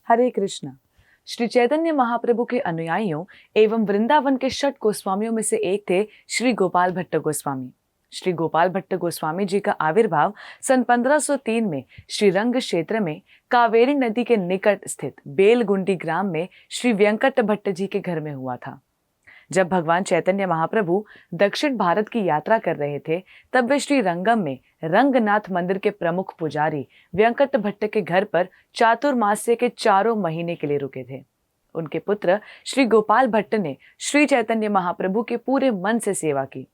हरे कृष्णा। श्री चैतन्य महाप्रभु के अनुयायियों एवं वृंदावन के 6 गोस्वामियों में से एक थे श्री गोपाल भट्ट गोस्वामी। श्री गोपाल भट्ट गोस्वामी जी का आविर्भाव सन 1503 में श्रीरंग क्षेत्र में कावेरी नदी के निकट स्थित बेलगुंडी ग्राम में श्री वेंकट भट्ट जी के घर में हुआ था। जब भगवान चैतन्य महाप्रभु दक्षिण भारत की यात्रा कर रहे थे, तब वे श्री रंगम में रंगनाथ मंदिर के प्रमुख पुजारी वेंकट भट्ट के घर पर चातुर्मास्य के 4 महीने के लिए रुके थे। उनके पुत्र श्री गोपाल भट्ट ने श्री चैतन्य महाप्रभु के पूरे मन से सेवा की।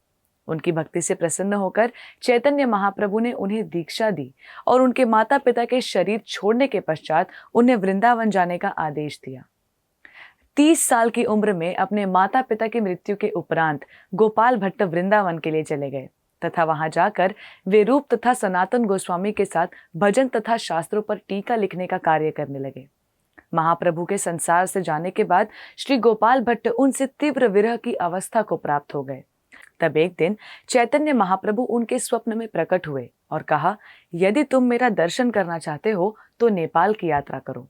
उनकी भक्ति से प्रसन्न होकर चैतन्य महाप्रभु ने उन्हें दीक्षा दी और उनके माता पिता के शरीर छोड़ने के पश्चात उन्हें वृंदावन जाने का आदेश दिया। 30 साल की उम्र में अपने माता पिता की मृत्यु के उपरांत गोपाल भट्ट वृंदावन के लिए चले गए तथा वहां जाकर वे रूप तथा सनातन गोस्वामी के साथ भजन तथा शास्त्रों पर टीका लिखने का कार्य करने लगे। महाप्रभु के संसार से जाने के बाद श्री गोपाल भट्ट उनसे तीव्र विरह की अवस्था को प्राप्त हो गए। तब एक दिन चैतन्य महाप्रभु उनके स्वप्न में प्रकट हुए और कहा, यदि तुम मेरा दर्शन करना चाहते हो तो नेपाल की यात्रा करो।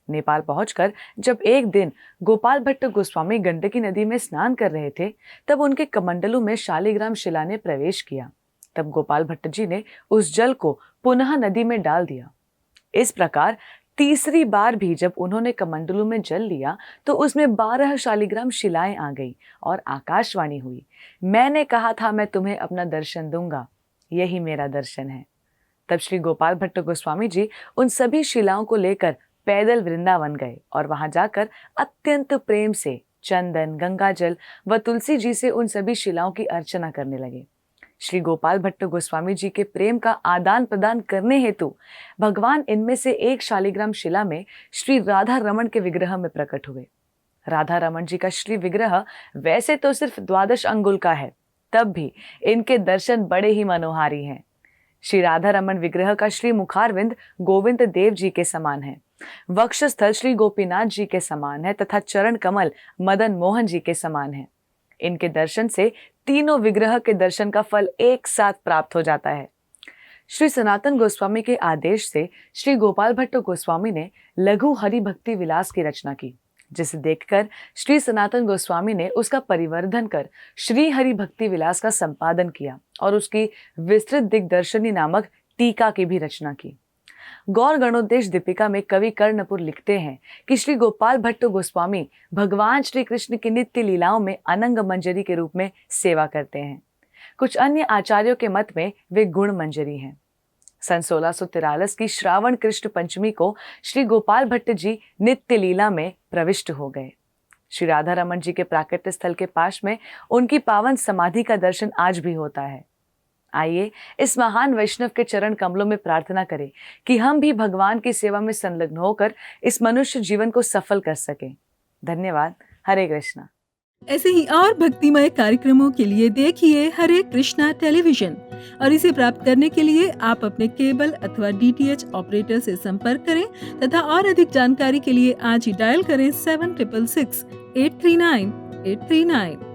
नेपाल पहुंचकर जब एक दिन गोपाल भट्ट गोस्वामी गंडकी नदी में स्नान कर रहे थे, तब उनके कमंडलू में शालिग्राम शिला ने प्रवेश किया। तब गोपाल भट्ट जी ने उस जल को पुनः नदी में डाल दिया। इस प्रकार तीसरी बार भी जब उन्होंने कमंडलू में जल लिया तो उसमें 12 शालिग्राम शिलाएं आ गई और आकाशवाणी हुई, मैंने कहा था मैं तुम्हें अपना दर्शन दूंगा, यही मेरा दर्शन है। तब श्री गोपाल भट्ट गोस्वामी जी उन सभी शिलाओं को लेकर पैदल वृंदावन गए और वहां जाकर अत्यंत प्रेम से चंदन, गंगाजल व तुलसी जी से उन सभी शिलाओं की अर्चना करने लगे। श्री गोपाल भट्ट गोस्वामी जी के प्रेम का आदान प्रदान करने हेतु भगवान इनमें से एक शालिग्राम शिला में श्री राधा रमण के विग्रह में प्रकट हुए। राधा रमण जी का श्री विग्रह वैसे तो सिर्फ 12 अंगुल का है, तब भी इनके दर्शन बड़े ही मनोहारी हैं। श्री राधा रमण विग्रह का श्री मुखारविंद गोविंद देव जी के समान है, वक्षस्थल श्री गोपीनाथ जी के समान है तथा चरण कमल मदन मोहन जी के समान है। इनके दर्शन से तीनों विग्रह के दर्शन का फल एक साथ प्राप्त हो जाता है। श्री सनातन गोस्वामी के आदेश से श्री गोपाल भट्ट गोस्वामी ने लघु हरि भक्ति विलास की रचना की, जिसे देखकर श्री सनातन गोस्वामी ने उसका परिवर्धन कर श्री हरि भक्ति विलास का संपादन किया और उसकी विस्तृत दिग्दर्शनी नामक टीका की भी रचना की। गौर गणोदेश दीपिका में कवि कर्णपुर लिखते हैं कि श्री गोपाल भट्ट गोस्वामी भगवान श्री कृष्ण की नित्य लीलाओं में अनंग मंजरी के रूप में सेवा करते हैं। कुछ अन्य आचार्यों के मत में वे गुण मंजरी हैं। सन 1643 की श्रावण कृष्ण पंचमी को श्री गोपाल भट्ट जी नित्य लीला में प्रविष्ट हो गए। श्री राधा रमण जी के प्राकट्य स्थल के पास में उनकी पावन समाधि का दर्शन आज भी होता है। आइए इस महान वैष्णव के चरण कमलों में प्रार्थना करें कि हम भी भगवान की सेवा में संलग्न होकर इस मनुष्य जीवन को सफल कर सकें। धन्यवाद। हरे कृष्णा। ऐसे ही और भक्तिमय कार्यक्रमों के लिए देखिए हरे कृष्णा टेलीविजन और इसे प्राप्त करने के लिए आप अपने केबल अथवा DTH ऑपरेटर से संपर्क करें तथा और अधिक जानकारी के लिए आज ही डायल करें 7666 839 839।